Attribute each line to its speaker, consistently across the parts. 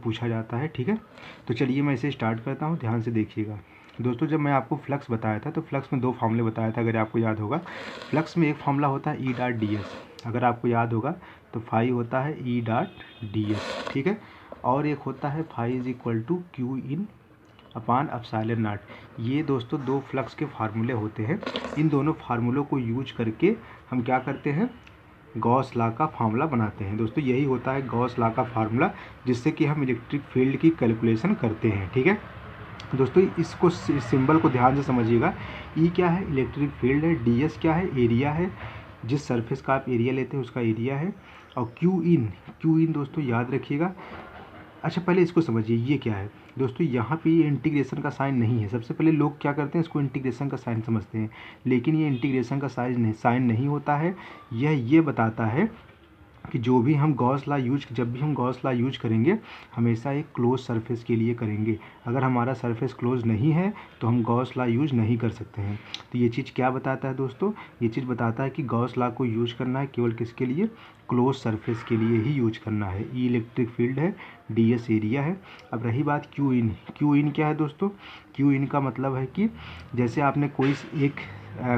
Speaker 1: पूछा जाता है। ठीक है, तो चलिए मैं इसे स्टार्ट करता हूँ, ध्यान से देखिएगा। दोस्तों जब मैं आपको फ्लक्स बताया था तो फ्लक्स में 2 फार्मूले बताया था, अगर आपको याद होगा। फ्लक्स में एक फार्मूला होता है ई डॉट डी एस, अगर आपको याद होगा तो फाई होता है ई डॉट डी एस। ठीक है, और एक होता है phi is equal to Q in upon epsilon not. ये दोस्तों 2 फ्लक्स के फार्मूले होते हैं। इन दोनों फार्मूलों को यूज करके हम क्या करते हैं, गॉस लॉ का फार्मूला बनाते हैं। दोस्तों यही होता है गॉस लॉ का फार्मूला, जिससे कि हम इलेक्ट्रिक फील्ड की कैलकुलेशन करते हैं। ठीक है दोस्तों, इसको सिंबल को ध्यान से समझिएगा। ई क्या है, इलेक्ट्रिक फील्ड है। डी एस क्या है, एरिया है, जिस सरफेस का आप एरिया लेते हैं उसका एरिया है। और क्यू इन दोस्तों याद रखिएगा। अच्छा पहले इसको समझिए, ये क्या है दोस्तों, यहाँ पे ये इंटीग्रेशन का साइन नहीं है। सबसे पहले लोग क्या करते हैं, इसको इंटीग्रेशन का साइन समझते हैं, लेकिन ये इंटीग्रेशन का साइन नहीं होता है। यह ये बताता है कि जब भी हम गॉस लॉ यूज करेंगे, हमेशा एक क्लोज सरफेस के लिए करेंगे। अगर हमारा सरफेस क्लोज नहीं है तो हम गॉस लॉ यूज नहीं कर सकते हैं। तो ये चीज़ क्या बताता है दोस्तों, ये चीज़ बताता है कि गॉस लॉ को यूज करना है केवल किसके लिए, क्लोज सरफेस के लिए ही यूज करना है। ई इलेक्ट्रिक फील्ड है, डी एस एरिया है। अब रही बात क्यू इन क्या है दोस्तों, क्यू इन का मतलब है कि जैसे आपने कोई एक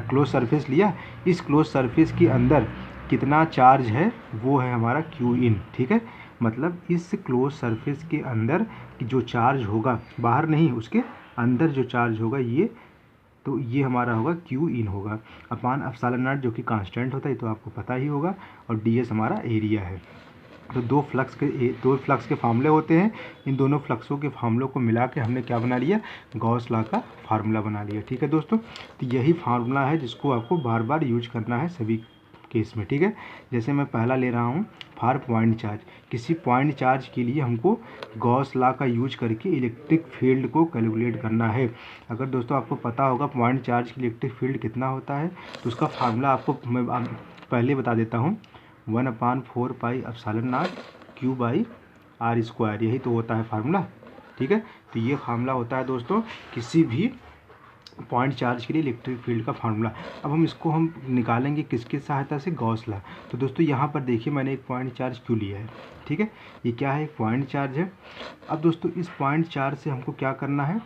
Speaker 1: क्लोज सरफेस लिया, इस क्लोज सरफेस के अंदर कितना चार्ज है वो है हमारा क्यू इन। ठीक है, मतलब इस क्लोज सरफेस के अंदर जो चार्ज होगा, बाहर नहीं उसके अंदर जो चार्ज होगा ये, तो ये हमारा होगा क्यू इन होगा अपान एप्सिलॉन नॉट, जो कि कांस्टेंट होता है, तो आपको पता ही होगा। और डी एस हमारा एरिया है। तो दो फ्लक्स के फार्मूले होते हैं। इन दोनों फ्लक्सों के फार्मूलों को मिला के हमने क्या बना लिया, गॉस लॉ का फार्मूला बना लिया। ठीक है दोस्तों, तो यही फार्मूला है जिसको आपको बार बार यूज करना है सभी केस में। ठीक है, जैसे मैं पहला ले रहा हूँ फॉर पॉइंट चार्ज। किसी पॉइंट चार्ज के लिए हमको गॉस लॉ का यूज करके इलेक्ट्रिक फील्ड को कैलकुलेट करना है। अगर दोस्तों आपको पता होगा पॉइंट चार्ज की इलेक्ट्रिक फील्ड कितना होता है, तो उसका फार्मूला आपको मैं पहले बता देता हूँ। 1/4 pi epsilon not Q by R square, यही तो होता है फार्मूला। ठीक है, तो ये फार्मूला होता है दोस्तों किसी भी पॉइंट चार्ज के लिए इलेक्ट्रिक फील्ड का फार्मूला। अब हम निकालेंगे किसकी सहायता से, गॉस लॉ। तो दोस्तों यहाँ पर देखिए मैंने एक पॉइंट चार्ज क्यों लिया है। ठीक है, ये क्या है, एक पॉइंट चार्ज है। अब दोस्तों इस पॉइंट चार्ज से हमको क्या करना है,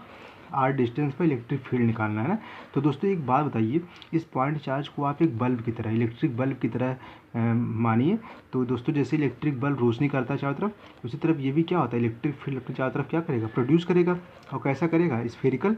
Speaker 1: आर डिस्टेंस पर इलेक्ट्रिक फील्ड निकालना है ना। तो दोस्तों एक बात बताइए, इस पॉइंट चार्ज को आप एक बल्ब की तरह, इलेक्ट्रिक बल्ब की तरह मानिए। तो दोस्तों जैसे इलेक्ट्रिक बल्ब रोशनी करता है चारों तरफ, उसी तरफ ये भी क्या होता है, इलेक्ट्रिक फील्ड अपनी चारों तरफ क्या करेगा, प्रोड्यूस करेगा। और कैसा करेगा, स्फेरिकल।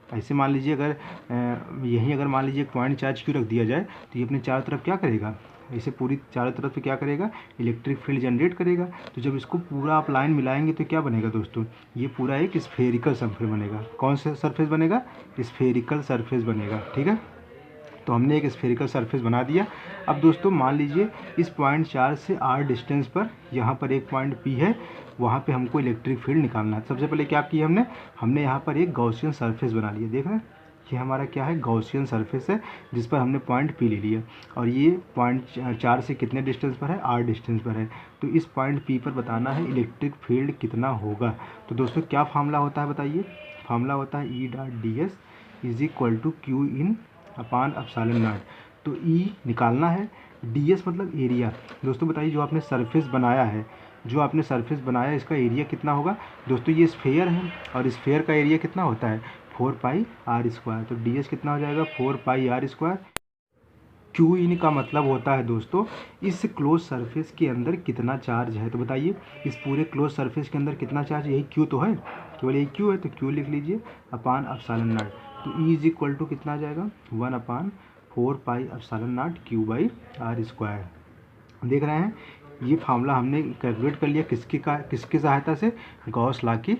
Speaker 1: ऐसे मान लीजिए अगर मान लीजिए पॉइंट चार्ज क्यों रख दिया जाए, तो ये अपने चारों तरफ क्या करेगा, इसे पूरी चारों तरफ से क्या करेगा, इलेक्ट्रिक फील्ड जनरेट करेगा। तो जब इसको पूरा आप लाइन मिलाएंगे तो क्या बनेगा दोस्तों, ये पूरा एक स्फेरिकल सरफेस बनेगा। कौन सा सरफेस बनेगा, स्फेरिकल सरफेस बनेगा। ठीक है, तो हमने एक स्फेरिकल सरफेस बना दिया। अब दोस्तों मान लीजिए इस पॉइंट चार्ज से आर डिस्टेंस पर यहाँ पर एक पॉइंट पी है, वहाँ पे हमको इलेक्ट्रिक फील्ड निकालना है। सबसे पहले क्या किया हमने यहाँ पर एक गॉसियन सरफेस बना लिया। देख रहे हैं, ये हमारा क्या है, गॉसियन सरफेस है, जिस पर हमने पॉइंट पी ले लिया। और ये पॉइंट चार्ज से कितने डिस्टेंस पर है, आर डिस्टेंस पर है। तो इस पॉइंट पी पर बताना है इलेक्ट्रिक फील्ड कितना होगा। तो दोस्तों क्या फार्मूला होता है बताइए, फार्मूला होता है E dot D S is equal to Q in upon epsilon not. तो ई निकालना है, डी एस मतलब एरिया। दोस्तों बताइए जो आपने सरफेस बनाया इसका एरिया कितना होगा। दोस्तों ये स्फेयर है और स्फेयर का एरिया कितना होता है, 4 पाई आर स्क्वायर। तो डी एस कितना हो जाएगा, 4 pi R square. Q in का मतलब होता है दोस्तों इस क्लोज सरफेस के अंदर कितना चार्ज है। तो बताइए इस पूरे क्लोज सरफेस के अंदर कितना चार्ज, यही क्यू तो है, केवल यही क्यू है, तो क्यू लिख लीजिए अपान एप्सिलॉन नॉट। तो ई इज इक्वल टू कितना आ जाएगा, 1/4 pi epsilon not Q by R square. देख रहे हैं, ये फार्मूला हमने कैलकुलेट कर लिया किसकी सहायता से, गॉस लॉ की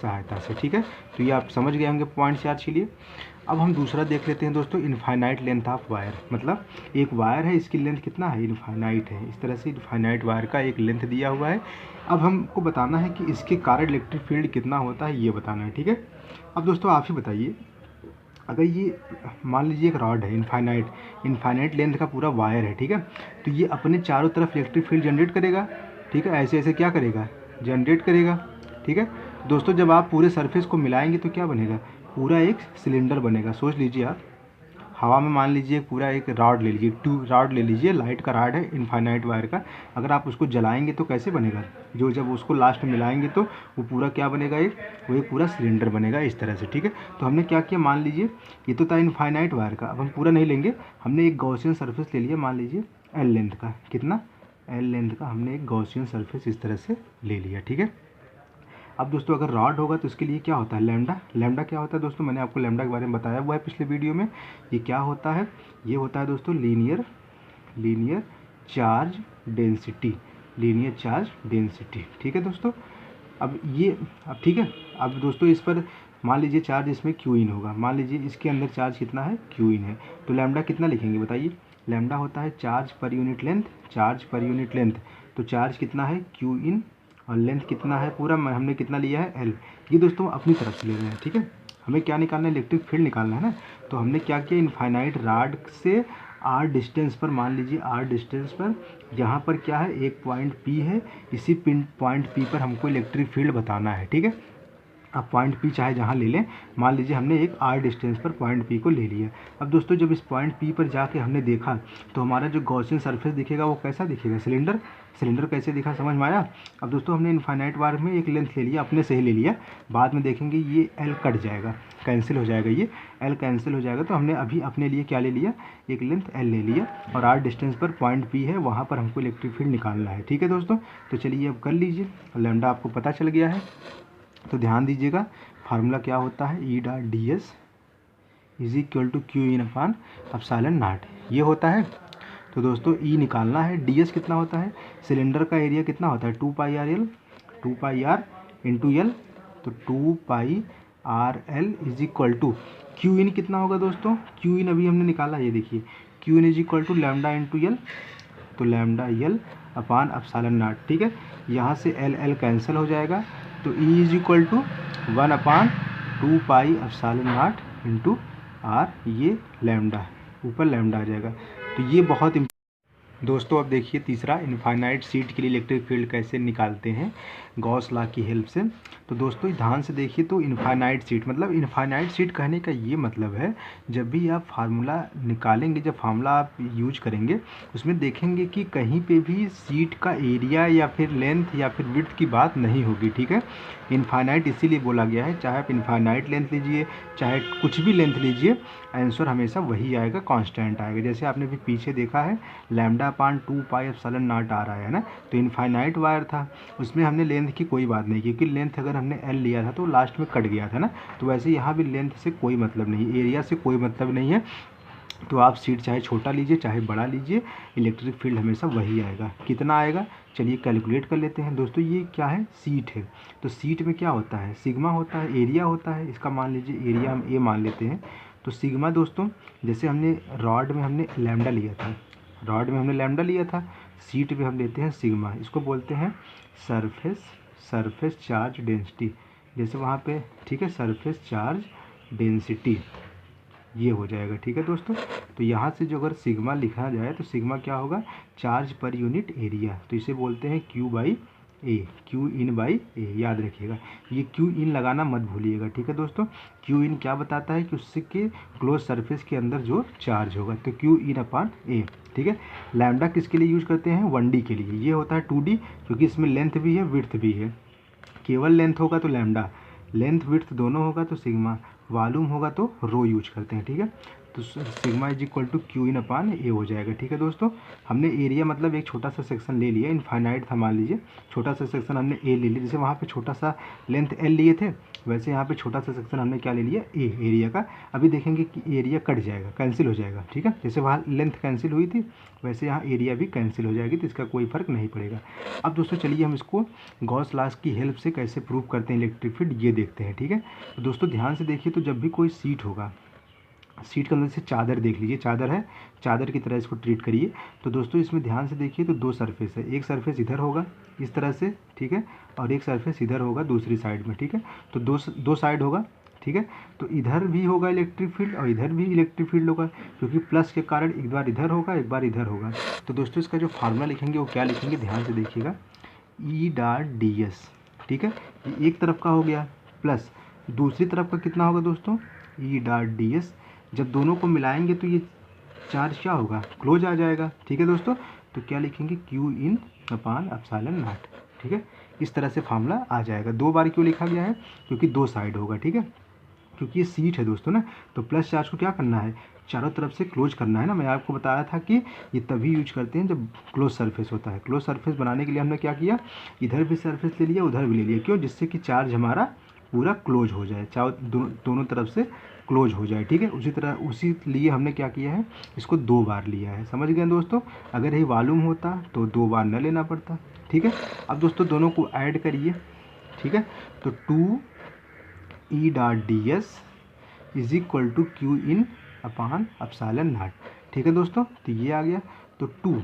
Speaker 1: सहायता से। ठीक है, तो ये आप समझ गए होंगे पॉइंट चार्ज के लिए। अब हम दूसरा देख लेते हैं दोस्तों, इनफाइनाइट लेंथ ऑफ वायर। मतलब एक वायर है, इसकी लेंथ कितना है, इनफाइनाइट है। इस तरह से इनफाइनाइट वायर का एक लेंथ दिया हुआ है। अब हमको बताना है कि इसके कारण इलेक्ट्रिक फील्ड कितना होता है, ये बताना है। ठीक है, अब दोस्तों आप ही बताइए, अगर ये मान लीजिए एक रॉड है, इनफाइनाइट लेंथ का पूरा वायर है। ठीक है, तो ये अपने चारों तरफ इलेक्ट्रिक फील्ड जनरेट करेगा। ठीक है, ऐसे ऐसे क्या करेगा, जनरेट करेगा। ठीक है दोस्तों, जब आप पूरे सरफेस को मिलाएंगे तो क्या बनेगा, पूरा एक सिलेंडर बनेगा। सोच लीजिए आप, हवा में मान लीजिए पूरा एक रॉड ले लीजिए, 2 रॉड ले लीजिए, लाइट का रॉड है इनफाइनाइट वायर का। अगर आप उसको जलाएंगे तो कैसे बनेगा, जो जब उसको लास्ट में मिलाएंगे तो वो पूरा क्या बनेगा, वो एक पूरा सिलेंडर बनेगा इस तरह से, ठीक है। तो हमने क्या किया, मान लीजिए ये तो था इनफाइनाइट वायर का, अब हम पूरा नहीं लेंगे, हमने एक गॉसियन सरफेस ले लिया, मान लीजिए एल लेंथ का, कितना, एल लेंथ का हमने एक गॉसियन सरफेस इस तरह से ले लिया, ठीक है। अब दोस्तों अगर रॉड होगा तो इसके लिए क्या होता है, लैम्डा। लैम्डा क्या होता है दोस्तों, मैंने आपको लैम्डा के बारे में बताया हुआ है पिछले वीडियो में। ये क्या होता है, ये होता है दोस्तों linear charge density, linear charge density, ठीक है दोस्तों। अब ठीक है। अब दोस्तों इस पर मान लीजिए चार्ज इसमें क्यू इन होगा, मान लीजिए इसके अंदर चार्ज कितना है, क्यू इन है, तो लैम्डा कितना लिखेंगे बताइए। लैम्डा होता है charge per unit length, charge per unit length, तो चार्ज कितना है क्यू इन, और लेंथ कितना है पूरा हमने कितना लिया है एल। ये दोस्तों अपनी तरफ से ले रहे हैं, ठीक है। हमें क्या निकालना है, इलेक्ट्रिक फील्ड निकालना है ना। तो हमने क्या किया, इनफाइनाइट रॉड से आर डिस्टेंस पर, मान लीजिए आर डिस्टेंस पर यहाँ पर क्या है, एक पॉइंट पी है, इसी पॉइंट पी पर हमको इलेक्ट्रिक फील्ड बताना है, ठीक है। अब पॉइंट पी चाहे जहाँ ले लें, मान लीजिए हमने एक आर डिस्टेंस पर पॉइंट पी को ले लिया। अब दोस्तों जब इस पॉइंट पी पर जाके हमने देखा तो हमारा जो गॉसियन सरफेस दिखेगा वो कैसा दिखेगा, सिलेंडर। सिलेंडर कैसे दिखा, समझ में आया। अब दोस्तों हमने इनफाइनाइट वायर में एक लेंथ ले लिया, अपने से ही ले लिया, बाद में देखेंगे ये एल कट जाएगा, कैंसिल हो जाएगा, ये एल कैंसिल हो जाएगा। तो हमने अभी अपने लिए क्या ले लिया, एक लेंथ एल ले लिया, और आर डिस्टेंस पर पॉइंट पी है, वहाँ पर हमको इलेक्ट्रिक फील्ड निकालना है, ठीक है दोस्तों। तो चलिए अब कर लीजिए, लैम्डा आपको पता चल गया है। तो ध्यान दीजिएगा, फार्मूला क्या होता है, E dot D S is equal to Q in upon epsilon not, ये होता है। तो दोस्तों ई निकालना है, डी एस कितना होता है, सिलेंडर का एरिया कितना होता है, 2 pi R L, 2 pi R into L, तो 2 pi R L is equal to Q in कितना होगा दोस्तों, क्यू इन अभी हमने निकाला, ये देखिए Q in is equal to lambda into L, तो lambda L upon epsilon not, ठीक है। यहाँ से एल एल कैंसिल हो जाएगा, तो E is equal to 1 upon 2 pi epsilon not into R, ये लैम्डा, ऊपर लैम्डा आ जाएगा। तो ये बहुत दोस्तों अब देखिए तीसरा, इनफाइनाइट सीट के लिए इलेक्ट्रिक फील्ड कैसे निकालते हैं गॉस लॉ की हेल्प से। तो दोस्तों ध्यान से देखिए, तो इनफाइनाइट सीट मतलब, इनफाइनाइट सीट कहने का ये मतलब है, जब भी आप फार्मूला निकालेंगे, जब फार्मूला आप यूज करेंगे, उसमें देखेंगे कि कहीं पे भी सीट का एरिया या फिर लेंथ या फिर विड्थ की बात नहीं होगी, ठीक है। इनफाइनाइट इसीलिए बोला गया है, चाहे आप इनफाइनाइट लेंथ लीजिए चाहे कुछ भी लेंथ लीजिए, आंसर हमेशा वही आएगा, कांस्टेंट आएगा। जैसे आपने भी पीछे देखा है, lambda upon 2 pi epsilon naught आ रहा है ना, तो इनफाइनाइट वायर था, उसमें हमने लेंथ की कोई बात नहीं की, क्योंकि लेंथ अगर हमने एल लिया था तो लास्ट में कट गया था ना। तो वैसे यहाँ भी लेंथ से कोई मतलब नहीं, एरिया से कोई मतलब नहीं है। तो आप सीट चाहे छोटा लीजिए चाहे बड़ा लीजिए, इलेक्ट्रिक फील्ड हमेशा वही आएगा। कितना आएगा, चलिए कैलकुलेट कर लेते हैं दोस्तों। ये क्या है, सीट है, तो सीट में क्या होता है, सिग्मा होता है, एरिया होता है, इसका मान लीजिए एरिया हम ए मान लेते हैं। तो सिग्मा दोस्तों, जैसे हमने रॉड में हमने लैम्डा लिया था, सीट पे हम लेते हैं सिग्मा, इसको बोलते हैं सरफेस चार्ज डेंसिटी, जैसे वहाँ पे, ठीक है, सरफेस चार्ज डेंसिटी, ये हो जाएगा, ठीक है दोस्तों। तो यहाँ से जो अगर सिग्मा लिखा जाए तो सिग्मा क्या होगा, चार्ज पर यूनिट एरिया, तो इसे बोलते हैं Q by A, Q in by A, याद रखिएगा, ये क्यू इन लगाना मत भूलिएगा, ठीक है दोस्तों। क्यू इन क्या बताता है कि उसके क्लोज सरफेस के अंदर जो चार्ज होगा, तो क्यू इन अपान ए, ठीक है। लैम्डा किसके लिए यूज करते हैं, 1D के लिए, ये होता है 2D, क्योंकि इसमें लेंथ भी है विड्थ भी है। केवल लेंथ होगा तो लैम्डा, लेंथ विड्थ दोनों होगा तो सिग्मा, वॉल्यूम होगा तो रो यूज करते हैं, ठीक है। तो sigma is equal to Q in upon A हो जाएगा, ठीक है दोस्तों। हमने एरिया मतलब एक छोटा सा सेक्शन ले लिया, इनफाइनाइट था मान लीजिए, छोटा सा सेक्शन हमने ए ले लिया, जैसे वहाँ पे छोटा सा लेंथ एल लिए थे, वैसे यहाँ पे छोटा सा सेक्शन हमने क्या ले लिया, ए एरिया का। अभी देखेंगे कि एरिया कट जाएगा, कैंसिल हो जाएगा, ठीक है। जैसे वहाँ लेंथ कैंसिल हुई थी, वैसे यहाँ एरिया भी कैंसिल हो जाएगी, तो इसका कोई फर्क नहीं पड़ेगा। अब दोस्तों चलिए हम इसको गॉस लॉ की हेल्प से कैसे प्रूव करते हैं इलेक्ट्रिक फील्ड, ये देखते हैं, ठीक है। तो दोस्तों ध्यान से देखिए, तो जब भी कोई सीट होगा, सीट के अंदर से चादर देख लीजिए, चादर है, चादर की तरह इसको ट्रीट करिए। तो दोस्तों इसमें ध्यान से देखिए, तो 2 सरफेस है, एक सरफेस इधर होगा इस तरह से, ठीक है, और एक सरफेस इधर होगा दूसरी साइड में, ठीक है। तो दो साइड होगा, ठीक है। तो इधर भी होगा इलेक्ट्रिक फील्ड और इधर भी इलेक्ट्रिक फील्ड होगा, क्योंकि प्लस के कारण एक बार इधर होगा एक बार इधर होगा। तो दोस्तों इसका जो फार्मूला लिखेंगे वो क्या लिखेंगे, ध्यान से देखिएगा, ई डॉट डी एस, ठीक है। ये एक तरफ का हो गया, प्लस दूसरी तरफ का कितना होगा दोस्तों, ई डॉट डी एस, जब दोनों को मिलाएंगे तो ये चार्ज क्या होगा, क्लोज आ जाएगा। ठीक है दोस्तों, तो क्या लिखेंगे, Q in upon epsilon not. ठीक है, इस तरह से फार्मूला आ जाएगा। 2 बार क्यों लिखा गया है, क्योंकि 2 साइड होगा। ठीक है, क्योंकि ये सीट है दोस्तों ना, तो प्लस चार्ज को क्या करना है, चारों तरफ से क्लोज करना है ना। मैं आपको बताया था कि ये तभी यूज करते हैं जब क्लोज सरफेस होता है। क्लोज सरफेस बनाने के लिए हमने क्या किया, इधर भी सरफेस ले लिया, उधर भी ले लिया। क्यों, जिससे कि चार्ज हमारा पूरा क्लोज हो जाए, दोनों तरफ से क्लोज हो जाए। ठीक है, उसी लिए हमने क्या किया है, इसको 2 बार लिया है। समझ गए दोस्तों, अगर ये वॉल्यूम होता तो 2 बार न लेना पड़ता। ठीक है, अब दोस्तों दोनों को ऐड करिए। ठीक है, तो 2 E dot D S is equal to Q in upon epsilon not. ठीक है दोस्तों, तो ये आ गया। तो 2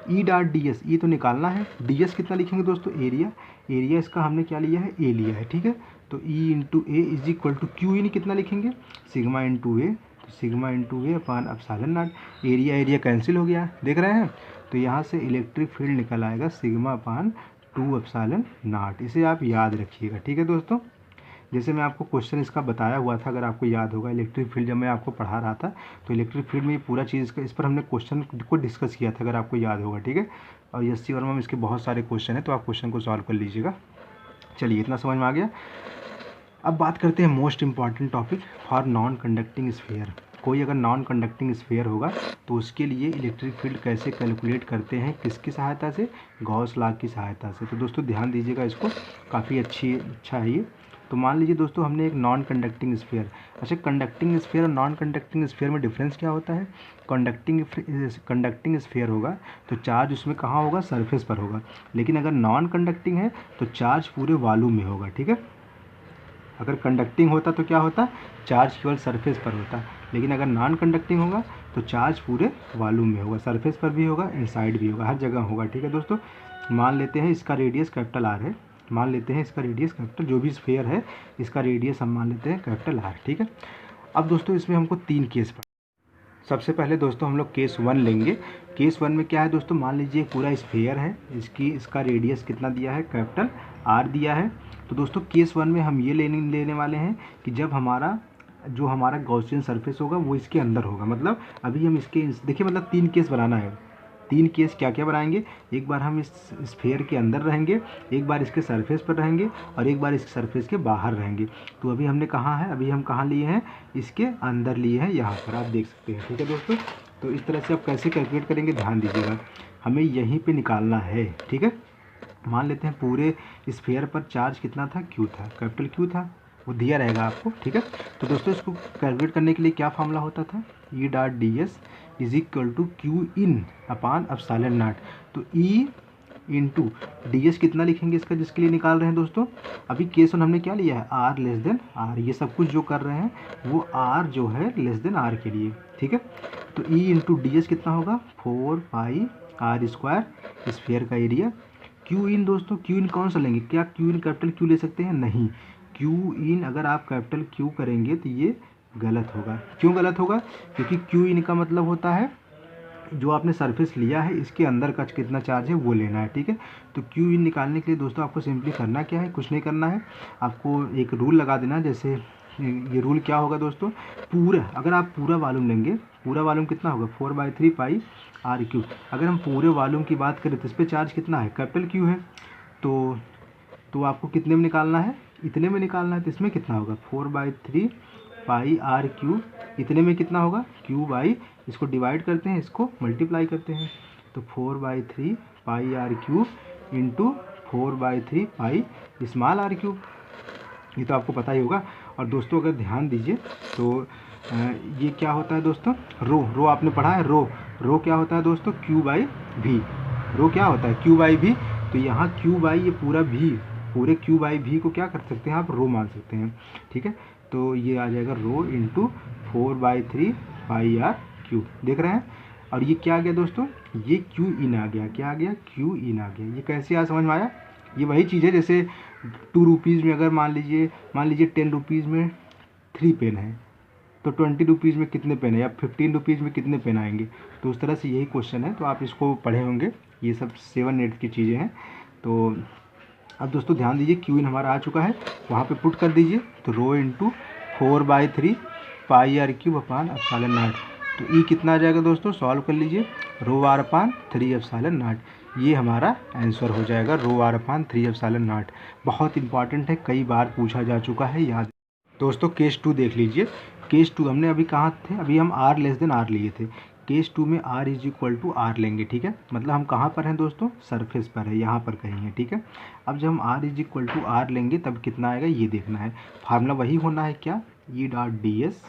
Speaker 1: ई डॉट डी एस, ये तो निकालना है। डी एस कितना लिखेंगे दोस्तों, एरिया। एरिया इसका हमने क्या लिया है, ए लिया है। ठीक है, तो E into A is equal to Q in कितना लिखेंगे, सिग्मा इंटू ए, तो sigma into A upon epsilon naught. Area area cancel हो गया, देख रहे हैं। तो यहाँ से इलेक्ट्रिक फील्ड निकल आएगा सिग्मा अपान 2 एप्सिलॉन नॉट। इसे आप याद रखिएगा। ठीक है दोस्तों, जैसे मैं आपको क्वेश्चन इसका बताया हुआ था, अगर आपको याद होगा, इलेक्ट्रिक फील्ड जब मैं आपको पढ़ा रहा था, तो इलेक्ट्रिक फील्ड में ये पूरा चीज़ इस पर हमने क्वेश्चन को डिस्कस किया था, अगर आपको याद होगा। ठीक है, और एससी वर्मा में इसके बहुत सारे क्वेश्चन हैं, तो आप क्वेश्चन को सॉल्व कर लीजिएगा। चलिए, इतना समझ में आ गया। अब बात करते हैं most important topic for non conducting sphere. कोई अगर नॉन कंडक्टिंग स्फीयर होगा तो उसके लिए इलेक्ट्रिक फील्ड कैसे कैलकुलेट करते हैं, किसकी सहायता से, गॉस लॉ की सहायता से। तो दोस्तों ध्यान दीजिएगा, इसको काफ़ी अच्छा है ये। तो मान लीजिए दोस्तों, हमने एक नॉन कंडक्टिंग स्फीयर। अच्छा, कंडक्टिंग स्फीयर और नॉन कंडक्टिंग स्फीयर में डिफरेंस क्या होता है। कंडक्टिंग स्फीयर होगा तो चार्ज उसमें कहाँ होगा, सरफेस पर होगा। लेकिन अगर नॉन कंडक्टिंग है तो चार्ज पूरे वॉल्यूम में होगा। ठीक है, अगर कंडक्टिंग होता तो क्या होता, चार्ज केवल सरफेस पर होता। लेकिन अगर नॉन कंडक्टिंग होगा तो चार्ज पूरे वॉल्यूम में होगा, सरफेस पर भी होगा, इनसाइड भी होगा, हर जगह होगा। ठीक है दोस्तों, मान लेते हैं इसका रेडियस कैपिटल आर है। मान लेते हैं इसका रेडियस कैपिटल, जो भी स्फीयर है इसका रेडियस हम मान लेते हैं कैपिटल आर। ठीक है, अब दोस्तों इसमें हमको 3 केस पर। सबसे पहले दोस्तों हम लोग केस 1 लेंगे। केस 1 में क्या है दोस्तों, मान लीजिए पूरा स्फीयर है, इसका रेडियस कितना दिया है, कैपिटल आर दिया है। तो दोस्तों केस 1 में हम ये लेने वाले हैं कि जब हमारा गॉसियन सरफेस होगा वो इसके अंदर होगा। मतलब अभी हम इसके देखिए, मतलब 3 केस बनाना है। 3 केस क्या क्या बनाएंगे, एक बार हम इस स्फीयर के अंदर रहेंगे, एक बार इसके सरफेस पर रहेंगे, और एक बार इसके सरफेस के बाहर रहेंगे। तो अभी हमने कहाँ है, अभी हम कहाँ लिए हैं, इसके अंदर लिए हैं, यहाँ पर आप देख सकते हैं। ठीक है दोस्तों, तो इस तरह से आप कैसे कैलकुलेट करेंगे, ध्यान दीजिएगा, हमें यहीं पे निकालना है। ठीक है, मान लेते हैं पूरे स्फीयर पर चार्ज कितना था, क्यू था, कैपिटल क्यू था, वो दिया रहेगा आपको। ठीक है, तो दोस्तों इसको कैलकुलेट करने के लिए क्या फार्मूला होता था, E dot D S is equal to Q in upon epsilon not. तो ई इंटू डी एस कितना लिखेंगे इसका, जिसके लिए निकाल रहे हैं दोस्तों। अभी केस 1 हमने क्या लिया है, आर लेस देन आर। ये सब कुछ जो कर रहे हैं वो आर जो है लेस देन आर के लिए। ठीक है, तो ई इंटू डी एस कितना होगा, 4 पाई आर स्क्वायर, स्फीयर का एरिया। क्यू इन दोस्तों, क्यू इन कौन सा लेंगे, क्या क्यू इन कैपिटल क्यू ले सकते हैं, नहीं। क्यू इन अगर आप कैपिटल क्यू करेंगे तो ये गलत होगा। क्यों गलत होगा, क्योंकि क्यू इन का मतलब होता है जो आपने सरफेस लिया है इसके अंदर का कितना चार्ज है वो लेना है। ठीक है, तो क्यू इन निकालने के लिए दोस्तों आपको सिंपली करना क्या है, कुछ नहीं करना है, आपको एक रूल लगा देना। जैसे ये रूल क्या होगा दोस्तों, अगर आप पूरा वॉल्यूम लेंगे, पूरा वॉल्यूम कितना होगा, 4/3 पाई आर क्यू। अगर हम पूरे वॉल्यूम की बात करें तो इस पर चार्ज कितना है, कैपिटल क्यू है। तो आपको कितने में निकालना है, इतने में निकालना है। तो इसमें कितना होगा, 4/3 पाई आर क्यू, इतने में कितना होगा, क्यू बाई, इसको डिवाइड करते हैं, इसको मल्टीप्लाई करते हैं। तो 4/3 pi R Q into 4/3 pi small R Q, ये तो आपको पता ही होगा। और दोस्तों अगर ध्यान दीजिए तो ये क्या होता है दोस्तों, रो आपने पढ़ा है, रो क्या होता है दोस्तों, क्यू बाई भी। रो क्या होता है, क्यू बाई भी। तो यहाँ क्यू बाई ये पूरा भी, पूरे क्यू बाई भी को क्या कर सकते हैं आप, रो मान सकते हैं। ठीक है, तो ये आ जाएगा रो इंटू 4/3 पाई आर क्यू, देख रहे हैं। और ये क्या आ गया दोस्तों, ये क्यू इन आ गया, क्या आ गया, क्यू इन आ गया। ये कैसे आज समझ में आया, ये वही चीज़ है जैसे 2 रुपीज़ में अगर मान लीजिए 10 रुपीज़ में 3 पेन है, तो 20 रुपीज़ में कितने पेन है, या 15 रुपीज़ में कितने पेन आएंगे। तो उस तरह से यही क्वेश्चन है, तो आप इसको पढ़े होंगे, ये सब 7 8 की चीज़ें हैं। तो अब दोस्तों ध्यान दीजिए, क्यू इन हमारा आ चुका है, वहाँ पे पुट कर दीजिए। तो rho into 4/3 pi R cube upon epsilon not. तो ई कितना आ जाएगा दोस्तों, सॉल्व कर लीजिए, rho R upon 3 epsilon not. ये हमारा आंसर हो जाएगा, rho R upon 3 epsilon naught. बहुत इंपॉर्टेंट है, कई बार पूछा जा चुका है, याद। दोस्तों केस 2 देख लीजिए। केस 2 हमने अभी कहाँ थे, अभी हम आर लेस देन आर लिए थे। केस 2 में R is equal to R लेंगे, ठीक है। मतलब हम कहाँ पर हैं दोस्तों, सरफेस पर है, यहाँ पर कहीं है, ठीक है। अब जब हम R is equal to R लेंगे तब कितना आएगा ये देखना है। फार्मूला वही होना है क्या, E dot D S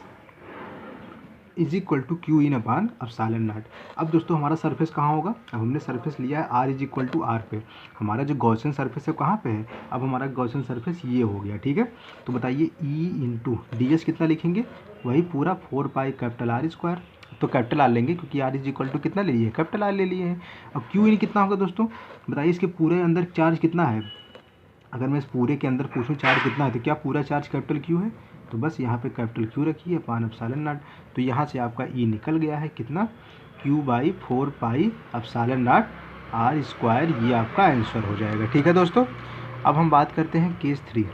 Speaker 1: is equal to Q in upon epsilon not. अब दोस्तों हमारा सरफेस कहाँ होगा, अब हमने सरफेस लिया है R is equal to R पे। हमारा जो गॉसियन सरफेस है कहाँ पे है, अब हमारा गॉसियन सरफेस ये हो गया, ठीक है। तो बताइए ई इंटू डी एस कितना लिखेंगे, वही पूरा 4 पाई कैपिटल आर स्क्वायर। तो कैपिटल आर लेंगे क्योंकि आर इज इक्वल टू कितना ले लिए, कैपिटल आर ले लिए हैं। अब क्यू इन कितना होगा दोस्तों, बताइए इसके पूरे अंदर चार्ज कितना है। अगर मैं इस पूरे के अंदर पूछूं चार्ज कितना है, तो क्या पूरा चार्ज कैपिटल क्यू है, तो बस यहाँ पे कैपिटल क्यू रखिए अपान एप्सिलॉन नॉट। तो यहाँ से आपका ई निकल गया है कितना, Q by 4 pi epsilon not R square. ये आपका आंसर हो जाएगा, ठीक है दोस्तों। अब हम बात करते हैं केस 3।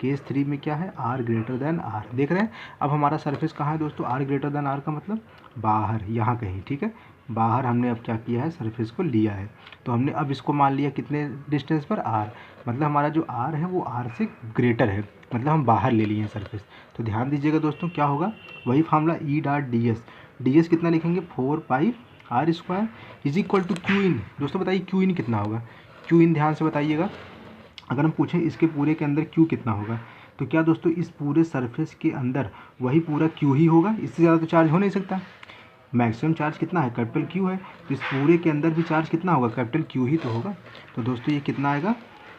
Speaker 1: केस 3 में क्या है, आर ग्रेटर देन आर, देख रहे हैं। अब हमारा सरफेस कहाँ है दोस्तों, आर ग्रेटर देन आर का मतलब बाहर, यहाँ कहीं, ठीक है। बाहर हमने अब क्या किया है, सरफेस को लिया है। तो हमने अब इसको मान लिया कितने डिस्टेंस पर, आर। मतलब हमारा जो आर है वो आर से ग्रेटर है, मतलब हम बाहर ले लिए हैं सरफेस। तो ध्यान दीजिएगा दोस्तों क्या होगा, वही formula E dot D S. D S कितना लिखेंगे, 4 pi R square is equal to Q in. दोस्तों बताइए क्यू इन कितना होगा, क्यू इन ध्यान से बताइएगा। अगर हम पूछें इसके पूरे के अंदर क्यू कितना होगा, तो क्या दोस्तों इस पूरे सरफेस के अंदर वही पूरा क्यू ही होगा, इससे ज़्यादा तो चार्ज हो नहीं सकता। मैक्सिमम चार्ज कितना है, कैपिटल क्यू है। तो इस पूरे के अंदर भी चार्ज कितना होगा, कैपिटल क्यू ही तो होगा। तो दोस्तों ये कितना आएगा,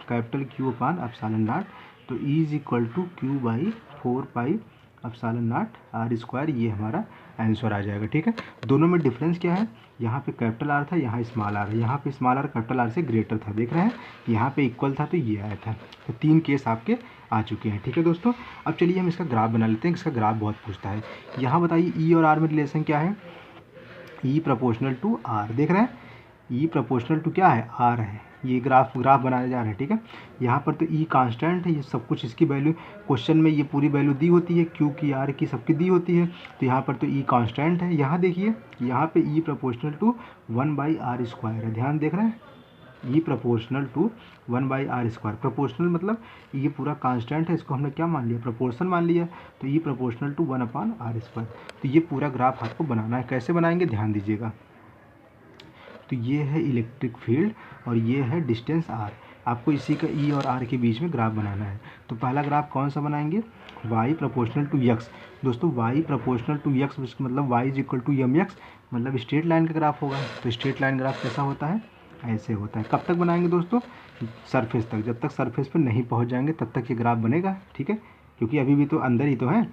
Speaker 1: capital Q upon epsilon not. तो E is equal to Q by 4 pi epsilon not R square. ये हमारा आंसर आ जाएगा, ठीक है। दोनों में डिफरेंस क्या है, यहाँ पे कैपिटल आर था, यहाँ स्मॉल आर है। यहाँ पे स्मॉल आर कैपिटल आर से ग्रेटर था, देख रहे हैं। यहाँ पे इक्वल था तो ये आया था। तो 3 केस आपके आ चुके हैं, ठीक है दोस्तों। अब चलिए हम इसका ग्राफ बना लेते हैं, इसका ग्राफ बहुत पूछता है। यहाँ बताइए ई और आर में रिलेशन क्या है, ई प्रोपोर्शनल टू आर, देख रहे हैं। ई प्रोपोर्शनल टू क्या है, आर है। ये ग्राफ बनाया जा रहा है, ठीक है। यहाँ पर तो ई कांस्टेंट है, ये सब कुछ इसकी वैल्यू क्वेश्चन में ये पूरी वैल्यू दी होती है, क्यू की आर की सबकी दी होती है। तो यहाँ पर तो ई कांस्टेंट है। यहाँ देखिए, यहाँ पे E proportional to 1 by R square है, ध्यान देख रहे हैं। E proportional to 1 by R square, proportional मतलब ये पूरा कांस्टेंट है, इसको हमने क्या मान लिया, प्रोपोर्शन मान लिया। तो E proportional to 1 upon R square. तो ये पूरा ग्राफ आपको बनाना है, कैसे बनाएंगे ध्यान दीजिएगा। तो ये है इलेक्ट्रिक फील्ड और ये है डिस्टेंस आर। आपको इसी का ई और आर के बीच में ग्राफ बनाना है। तो पहला ग्राफ कौन सा बनाएंगे, वाई प्रोपोर्शनल टू एक्स। दोस्तों वाई प्रोपोर्शनल टू एक्स मतलब Y is equal to M X, मतलब स्ट्रेट लाइन का ग्राफ होगा। तो स्ट्रेट लाइन ग्राफ कैसा होता है, ऐसे होता है। कब तक बनाएंगे दोस्तों, सरफेस तक। जब तक सरफेस पर नहीं पहुंच जाएंगे तब तक ये ग्राफ बनेगा, ठीक है। क्योंकि अभी भी तो अंदर ही तो है।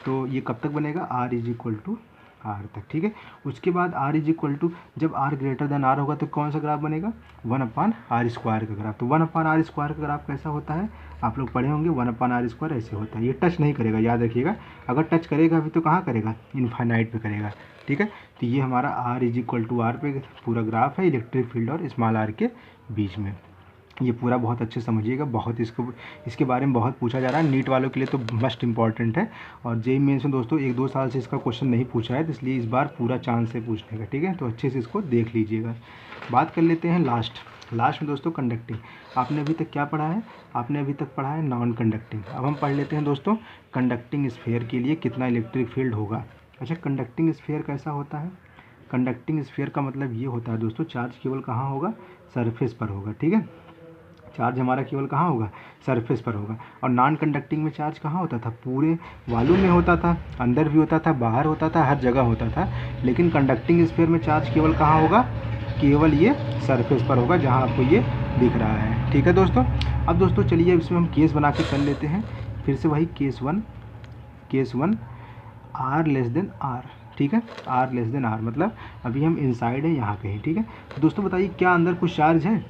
Speaker 1: तो ये कब तक बनेगा, R is equal to R तक, ठीक है। उसके बाद आर इज इक्वल टू, जब आर ग्रेटर देन आर होगा तो कौन सा ग्राफ बनेगा, 1 अपान आर स्क्वायर का ग्राफ। तो 1 अपान आर स्क्वायर का ग्राफ कैसा होता है, आप लोग पढ़े होंगे। 1 अपान आर स्क्वायर ऐसे होता है। ये टच नहीं करेगा, याद रखिएगा। अगर टच करेगा अभी तो कहाँ करेगा, इनफाइनाइट पे करेगा, ठीक है। तो ये हमारा R is equal to R पे पूरा ग्राफ है इलेक्ट्रिक फील्ड और स्मॉल आर के बीच में। ये पूरा बहुत अच्छे समझिएगा, बहुत इसके बारे में बहुत पूछा जा रहा है। नीट वालों के लिए तो मस्ट इंपॉर्टेंट है। और जेईई मेंस में दोस्तों 1-2 साल से इसका क्वेश्चन नहीं पूछा है, तो इसलिए इस बार पूरा चांस है पूछने का, ठीक है। तो अच्छे से इसको देख लीजिएगा। बात कर लेते हैं लास्ट में दोस्तों कंडक्टिंग। आपने अभी तक क्या पढ़ा है, आपने अभी तक पढ़ा है नॉन कंडक्टिंग। अब हम पढ़ लेते हैं दोस्तों कंडक्टिंग स्फीयर के लिए कितना इलेक्ट्रिक फील्ड होगा। अच्छा, कंडक्टिंग स्फीयर कैसा होता है, कंडक्टिंग स्फीयर का मतलब ये होता है दोस्तों, चार्ज केवल कहाँ होगा, सरफेस पर होगा, ठीक है। चार्ज हमारा केवल कहाँ होगा, सरफेस पर होगा। और नॉन कंडक्टिंग में चार्ज कहाँ होता था, पूरे वॉल्यूम में होता था, अंदर भी होता था, बाहर होता था, हर जगह होता था। लेकिन कंडक्टिंग स्फीयर में चार्ज केवल कहाँ होगा, केवल ये सरफेस पर होगा, जहाँ आपको ये दिख रहा है, ठीक है दोस्तों। अब दोस्तों चलिए इसमें हम केस बना के कर लेते हैं। फिर से वही case one R less than R, ठीक है। आर लेस देन आर मतलब अभी हम इनसाइड है यहाँ कहीं, ठीक है। तो दोस्तों बताइए क्या अंदर कुछ चार्ज है।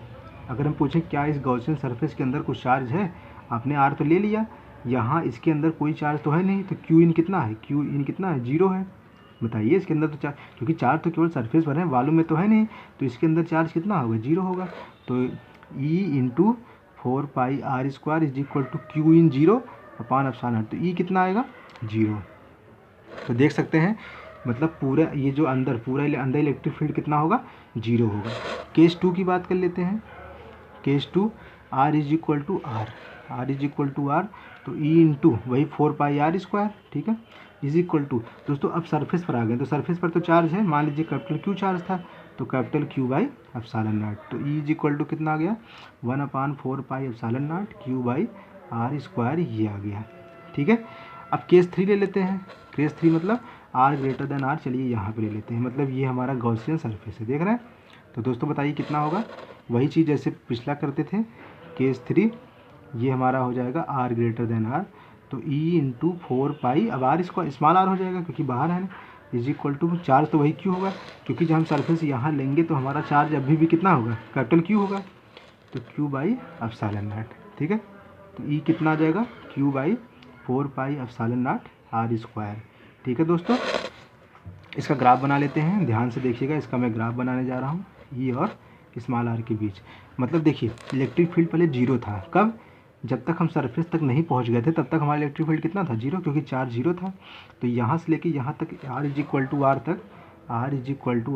Speaker 1: अगर हम पूछें क्या इस गॉसियन सरफेस के अंदर कुछ चार्ज है, आपने आर तो ले लिया, यहाँ इसके अंदर कोई चार्ज तो है नहीं। तो क्यू इन कितना है, क्यू इन कितना है, 0 है। बताइए इसके अंदर तो चार्ज, क्योंकि चार्ज तो केवल सरफेस पर है, वॉल्यूम में तो है नहीं। तो इसके अंदर चार्ज कितना होगा, 0 होगा। तो E into 4 pi R square is equal to Q in 0। Upon epsilon not, तो ई कितना आएगा 0। तो देख सकते हैं मतलब पूरा ये जो अंदर पूरा अंदर इलेक्ट्रिक फील्ड कितना होगा 0 होगा। केस 2 की बात कर लेते हैं। Case 2 R is equal to R, तो ई इंटू वही 4 पाई आर स्क्वायर, ठीक है, इज इक्वल टू दोस्तों अब सरफेस पर आ गए, तो सरफेस पर तो चार्ज है, मान लीजिए कैपिटल क्यू चार्ज था, तो capital Q by epsilon not, तो ई इज इक्वल टू कितना आ गया 1/4 pi epsilon not Q by R square, ये आ गया, ठीक है। अब केस 3 ले लेते हैं। केस 3 मतलब आर ग्रेटर देन आर, चलिए यहाँ पे ले लेते हैं, मतलब ये हमारा गॉसियन सरफेस है, देख रहे हैं। तो दोस्तों बताइए कितना होगा, वही चीज़ जैसे पिछला करते थे। केस 3 ये हमारा हो जाएगा आर ग्रेटर देन आर, तो ई इंटू 4 पाई, अब आर इसको स्मॉल आर हो जाएगा क्योंकि बाहर है ना, इज इक्वल टू चार्ज तो वही क्यू होगा, क्योंकि जब हम सरफेस यहाँ लेंगे तो हमारा चार्ज अभी भी कितना होगा कैपिटल क्यू होगा, तो क्यू बाई एप्सिलॉन नॉट, ठीक है। तो ई कितना आ जाएगा Q by 4 pi epsilon not R square, ठीक है दोस्तों। इसका ग्राफ बना लेते हैं, ध्यान से देखिएगा, इसका मैं ग्राफ बनाने जा रहा हूँ ई और स्मॉल आर के बीच। मतलब देखिए इलेक्ट्रिक फील्ड पहले 0 था, कब, जब तक हम सरफेस तक नहीं पहुंच गए थे तब तक हमारा इलेक्ट्रिक फील्ड कितना था 0, क्योंकि चार्ज 0 था। तो यहाँ से लेके यहाँ तक R is equal to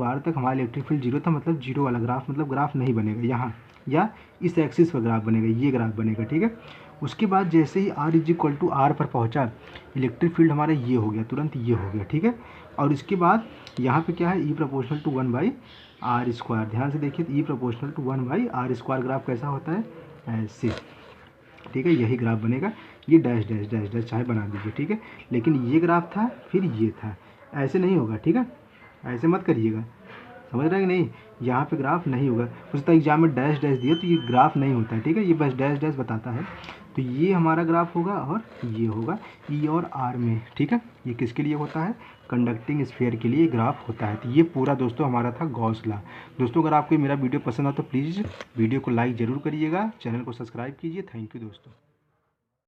Speaker 1: R तक हमारा इलेक्ट्रिक फील्ड 0 था, मतलब 0 वाला ग्राफ, मतलब ग्राफ नहीं बनेगा यहाँ, या इस एक्सिस पर ग्राफ बनेगा, ये ग्राफ बनेगा, ठीक है। उसके बाद जैसे ही R is equal to R पर पहुँचा, इलेक्ट्रिक फील्ड हमारा ये हो गया, तुरंत ये हो गया, ठीक है। और इसके बाद यहाँ पे क्या है, E proportional to 1 by R square, ध्यान से देखिए, E proportional to 1 by R square graph कैसा होता है, ऐसे, ठीक है, यही ग्राफ बनेगा। ये डैश डैश डैश डैश चाहे बना दीजिए, ठीक है, लेकिन ये ग्राफ था फिर ये था, ऐसे नहीं होगा, ठीक है, ऐसे मत करिएगा, समझ रहे हैं कि नहीं, यहाँ पे ग्राफ नहीं होगा। उस तक एग्जाम में डैश डैश दिया तो ये ग्राफ नहीं होता है, ठीक है, ये बस डैश डैश बताता है। तो ये हमारा ग्राफ होगा और ये होगा ई और आर में, ठीक है। ये किसके लिए होता है, कंडक्टिंग स्फीयर के लिए ग्राफ होता है। तो ये पूरा दोस्तों हमारा था गॉस लॉ। दोस्तों अगर आपको मेरा वीडियो पसंद आता तो प्लीज़ वीडियो को लाइक ज़रूर करिएगा, चैनल को सब्सक्राइब कीजिए। थैंक यू दोस्तों।